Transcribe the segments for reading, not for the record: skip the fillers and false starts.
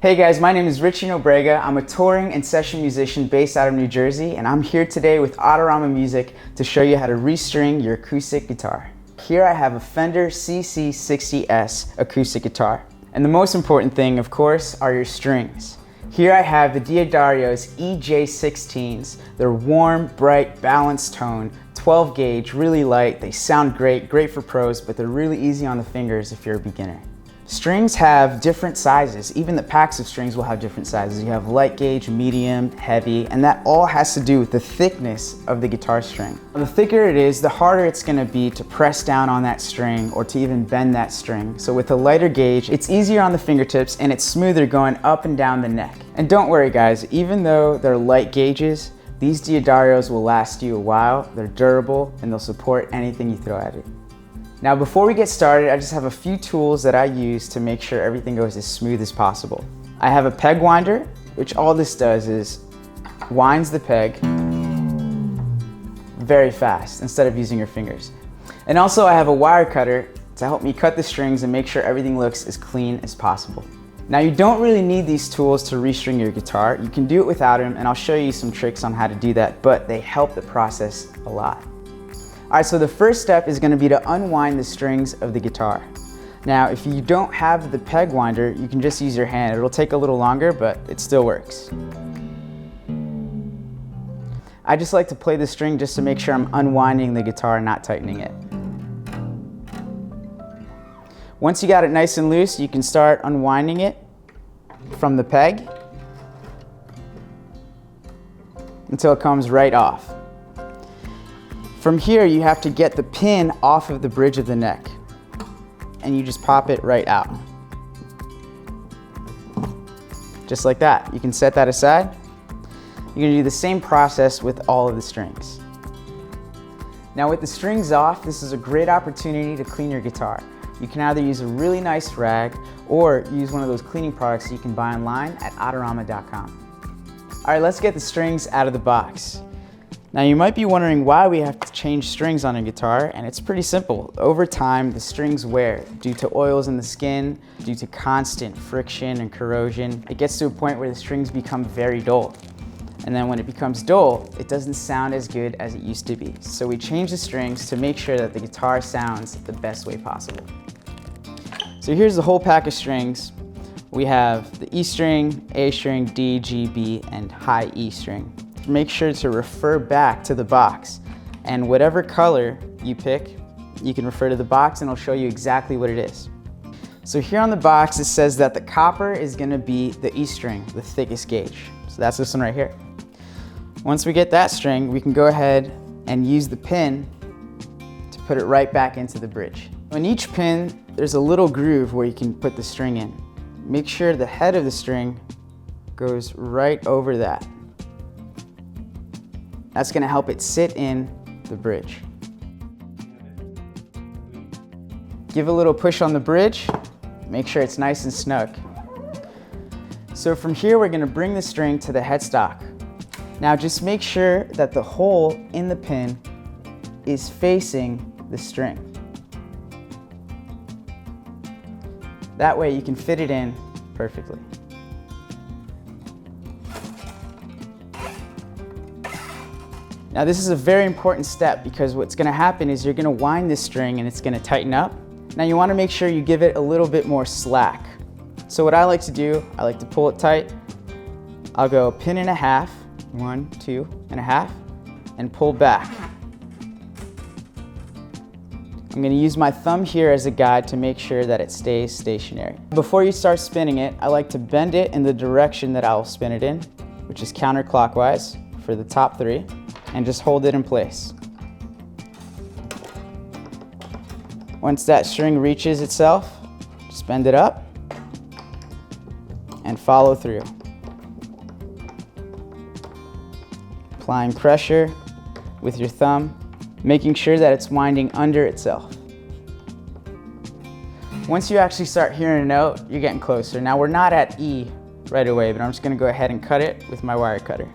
Hey guys, my name is Richie Nobrega. I'm a touring and session musician based out of New Jersey, and I'm here today with Adorama Music to show you how to restring your acoustic guitar. Here I have a Fender CC60S acoustic guitar. And the most important thing, of course, are your strings. Here I have the 𝔸𝔻𝕆𝔝𝕝 EJ16s. They're warm, bright, balanced tone, 12 gauge, really light. They sound great for pros, but they're really easy on the fingers if you're a beginner. Strings have different sizes. Even the packs of strings will have different sizes. You have light gauge, medium, heavy, and that all has to do with the thickness of the guitar string. The thicker it is, the harder it's going to be to press down on that string or to even bend that string. So with a lighter gauge, it's easier on the fingertips and it's smoother going up and down the neck. And don't worry guys, even though they're light gauges, these 𝔸𝔻𝕝𝔝𝕝s will last you a while. They're durable and they'll support anything you throw at it. Now before we get started, I just have a few tools that I use to make sure everything goes as smooth as possible. I have a peg winder, which all this does is winds the peg very fast instead of using your fingers. And also I have a wire cutter to help me cut the strings and make sure everything looks as clean as possible. Now you don't really need these tools to restring your guitar. You can do it without them, and I'll show you some tricks on how to do that, but they help the process a lot. Alright, so the first step is going to be to unwind the strings of the guitar. Now, if you don't have the peg winder, you can just use your hand. It'll take a little longer, but it still works. I just like to play the string just to make sure I'm unwinding the guitar and not tightening it. Once you got it nice and loose, you can start unwinding it from the peg until it comes right off. From here, you have to get the pin off of the bridge of the neck, and you just pop it right out. Just like that. You can set that aside. You're gonna do the same process with all of the strings. Now with the strings off, this is a great opportunity to clean your guitar. You can either use a really nice rag or use one of those cleaning products you can buy online at adorama.com. All right, let's get the strings out of the box. Now you might be wondering why we have to change strings on a guitar, and it's pretty simple. Over time, the strings wear due to oils in the skin, due to constant friction and corrosion. It gets to a point where the strings become very dull. And then when it becomes dull, it doesn't sound as good as it used to be. So we change the strings to make sure that the guitar sounds the best way possible. So here's the whole pack of strings. We have the E string, A string, D, G, B, and high E string. Make sure to refer back to the box, and whatever color you pick, you can refer to the box and it'll show you exactly what it is. So here on the box it says that the copper is going to be the E string, the thickest gauge. So that's this one right here. Once we get that string, we can go ahead and use the pin to put it right back into the bridge. On each pin there's a little groove where you can put the string in. Make sure the head of the string goes right over that. That's going to help it sit in the bridge. Give a little push on the bridge, make sure it's nice and snug. So from here we're going to bring the string to the headstock. Now just make sure that the hole in the pin is facing the string. That way you can fit it in perfectly. Now this is a very important step because what's going to happen is you're going to wind this string and it's going to tighten up. Now you want to make sure you give it a little bit more slack. So what I like to do, I like to pull it tight. I'll go 1.5 pins, 1, 2.5, and pull back. I'm going to use my thumb here as a guide to make sure that it stays stationary. Before you start spinning it, I like to bend it in the direction that I'll spin it in, which is counterclockwise for the top 3. And just hold it in place. Once that string reaches itself, just bend it up and follow through. Applying pressure with your thumb, making sure that it's winding under itself. Once you actually start hearing a note, you're getting closer. Now we're not at E right away, but I'm just going to go ahead and cut it with my wire cutter.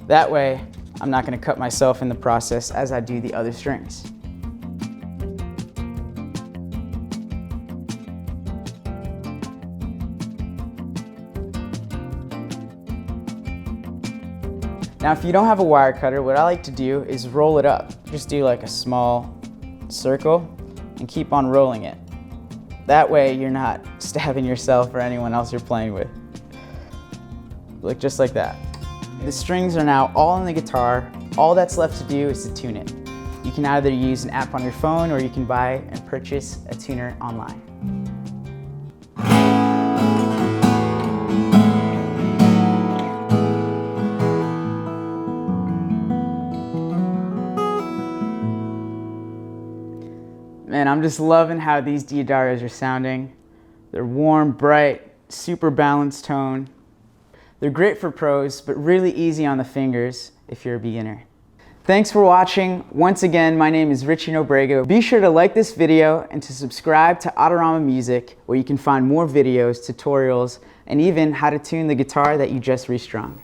That way, I'm not going to cut myself in the process as I do the other strings. Now if you don't have a wire cutter, what I like to do is roll it up. Just do like a small circle and keep on rolling it. That way you're not stabbing yourself or anyone else you're playing with. Look, just like that. The strings are now all on the guitar. All that's left to do is to tune it. You can either use an app on your phone or you can buy and purchase a tuner online. Man, I'm just loving how these 𝔸𝔻𝕆𝕝s are sounding. They're warm, bright, super balanced tone. They're great for pros, but really easy on the fingers if you're a beginner. Thanks for watching. Once again, my name is Richie Nobrega. Be sure to like this video and to subscribe to Adorama Music, where you can find more videos, tutorials, and even how to tune the guitar that you just restrung.